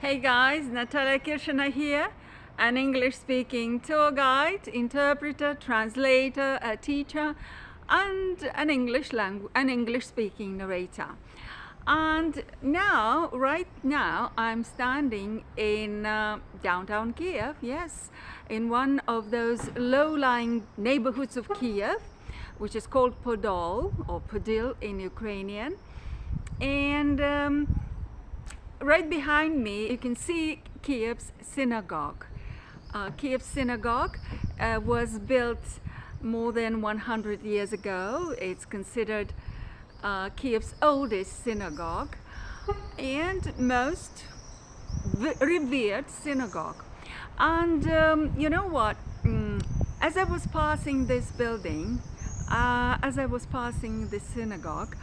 Hey guys, Natalia Kirshina here, an English-speaking tour guide, interpreter, translator, a teacher, and an English-speaking narrator. And right now, I'm standing in downtown Kiev, yes, in one of those low-lying neighborhoods of Kiev, which is called Podol, or Podil in Ukrainian. And right behind me, you can see Kiev's synagogue. Kiev's synagogue was built more than 100 years ago. It's considered Kiev's oldest synagogue and most revered synagogue. And you know what? As I was passing this building, as I was passing this synagogue,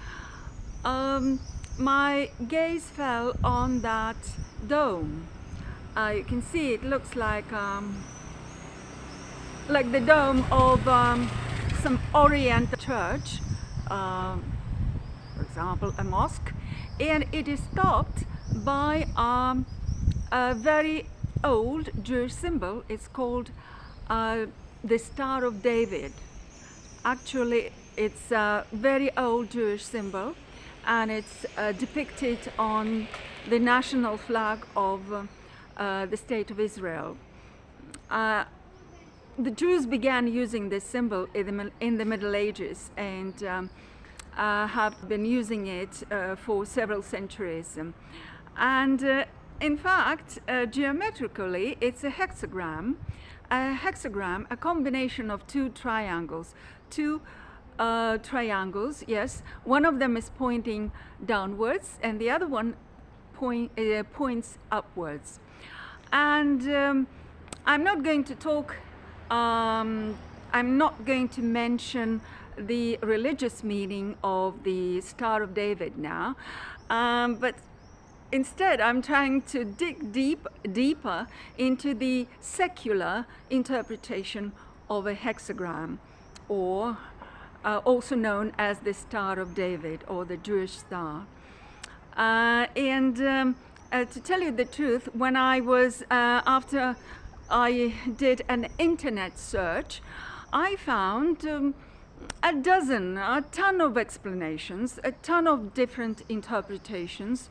my gaze fell on that dome. You can see it looks like the dome of some Orient church, for example, a mosque, and it is topped by a very old Jewish symbol. It's called the Star of David. Actually, it's a very old Jewish symbol, and it's depicted on the national flag of the State of Israel. The Jews began using this symbol in the Middle Ages and have been using it for several centuries. And in fact, geometrically, it's a hexagram. A combination of two triangles. Yes. One of them is pointing downwards and the other one points upwards. And I'm not going to talk, I'm not going to mention the religious meaning of the Star of David now, but instead I'm trying to dig deeper into the secular interpretation of a hexagram, or also known as the Star of David, or the Jewish star. To tell you the truth, when I was, after I did an internet search, I found a ton of explanations, a ton of different interpretations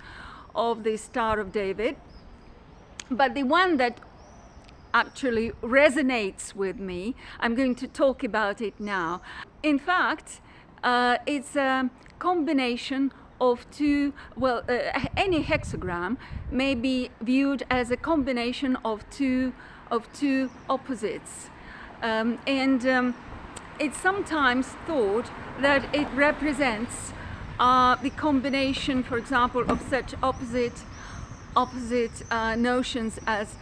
of the Star of David. But the one that actually resonates with me, I'm going to talk about it now. In fact, it's a combination of two, any hexagram may be viewed as a combination of two opposites. It's sometimes thought that it represents the combination, for example, of such opposite notions as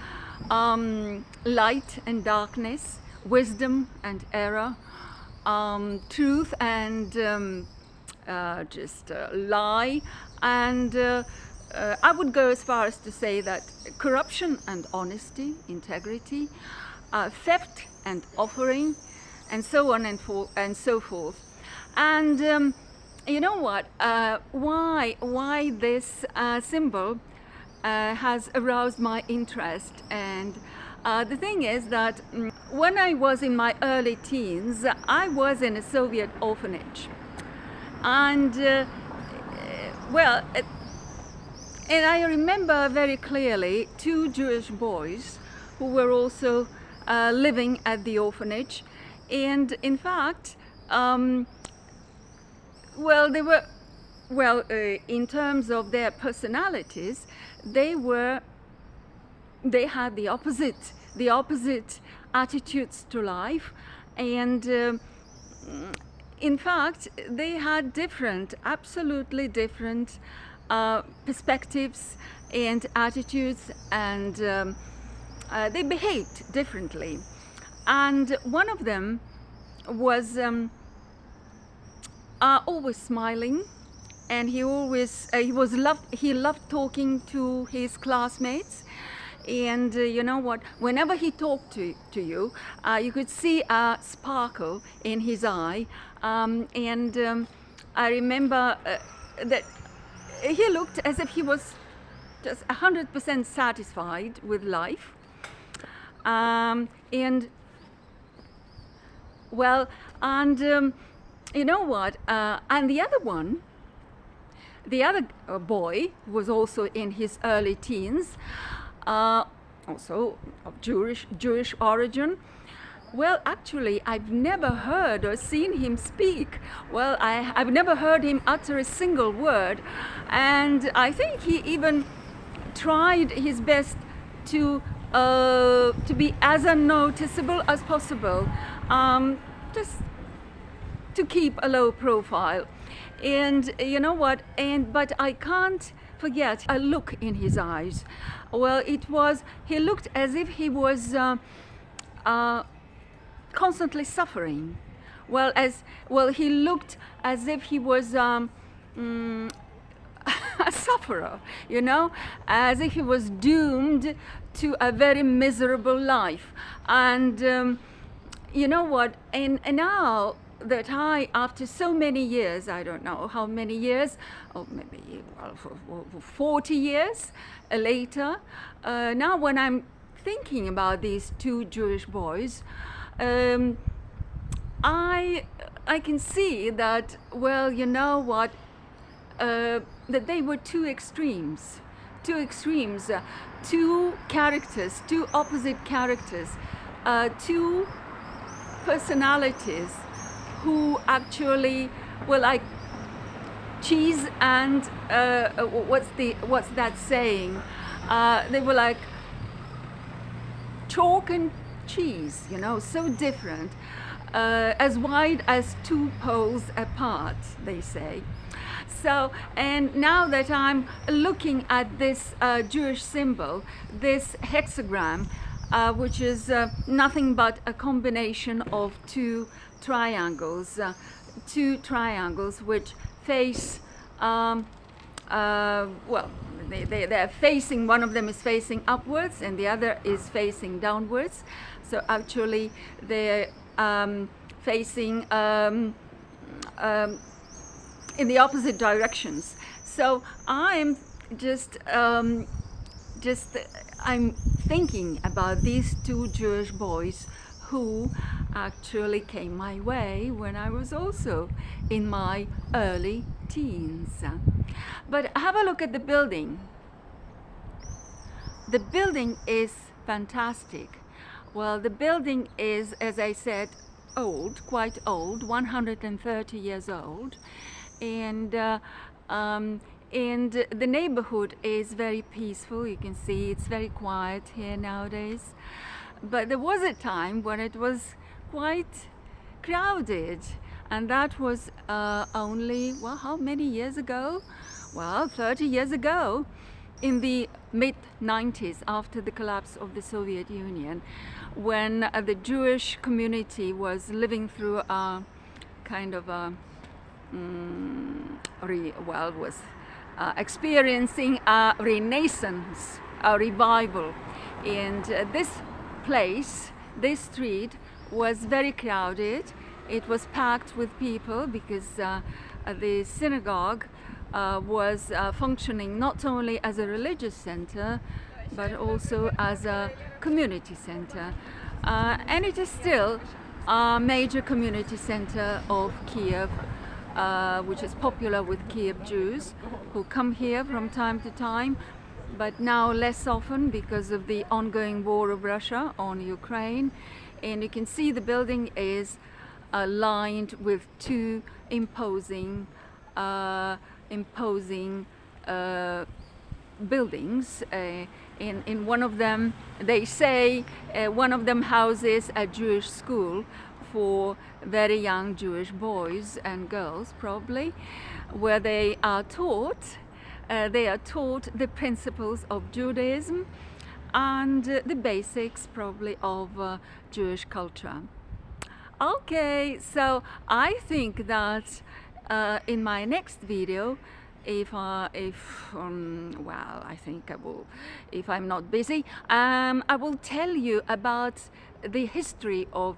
light and darkness, wisdom and error, truth and lie, and I would go as far as to say that corruption and honesty, integrity, theft and offering, and so on and so forth. And you know what? Why this symbol has aroused my interest? And the thing is that when I was in my early teens, I was in a Soviet orphanage. And and I remember very clearly two Jewish boys who were also living at the orphanage. And in fact, they were, in terms of their personalities, they had the opposite attitudes to life, and in fact, they had absolutely different perspectives and attitudes, and they behaved differently. And one of them was always smiling, and he loved talking to his classmates. And you know what? Whenever he talked to you, you could see a sparkle in his eye. I remember that he looked as if he was just 100% satisfied with life. And well, and you know what? And the other one, the other boy was also in his early teens, also of Jewish origin. Well, actually, I've never heard or seen him speak. Well, I've never heard him utter a single word, and I think he even tried his best to be as unnoticeable as possible, just to keep a low profile. And you know what? But I can't forget a look in his eyes. Well, he looked as if he was constantly suffering. He looked as if he was a sufferer, you know, as if he was doomed to a very miserable life. And you know what? And now that after so many years, I don't know how many years, or maybe 40 years later, now when I'm thinking about these two Jewish boys, I can see that, well, you know what, that they were two extremes, two characters, two opposite characters, two personalities who actually were like cheese and what's that saying? They were like chalk and cheese, you know, so different, as wide as two poles apart, they say. So, and now that I'm looking at this Jewish symbol, this hexagram, which is nothing but a combination of two triangles which face, they're facing, one of them is facing upwards and the other is facing downwards. So actually they're facing in the opposite directions. So I'm I'm thinking about these two Jewish boys who actually came my way when I was also in my early teens. But have a look at the building. The building is fantastic. Well, the building is, as I said, old, quite old, 130 years old. And the neighborhood is very peaceful. You can see it's very quiet here nowadays. But there was a time when it was quite crowded, and that was only, well, how many years ago? Well, 30 years ago, in the mid-90s, after the collapse of the Soviet Union, when the Jewish community was living through a kind of a experiencing a renaissance, a revival. And this place, this street, was very crowded. It was packed with people because the synagogue was functioning not only as a religious center but also as a community center. And it is still a major community center of Kiev, which is popular with Kiev Jews who come here from time to time, but now less often because of the ongoing war of Russia on Ukraine. And you can see the building is lined with two imposing buildings. In one of them, they say one of them houses a Jewish school for very young Jewish boys and girls, probably, where they are taught the principles of Judaism and the basics, probably, of Jewish culture. Okay, so I think that in my next video, I think I will, if I'm not busy, I will tell you about the history of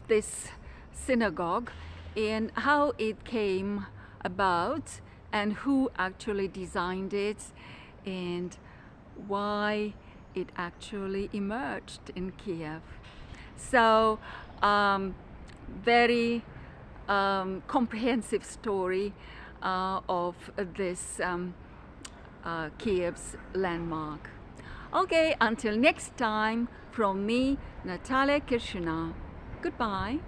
this synagogue and how it came about and who actually designed it and why it actually emerged in Kiev. So very comprehensive story of this Kiev's landmark. Okay, until next time, from me, Natalia Kirshina. Goodbye.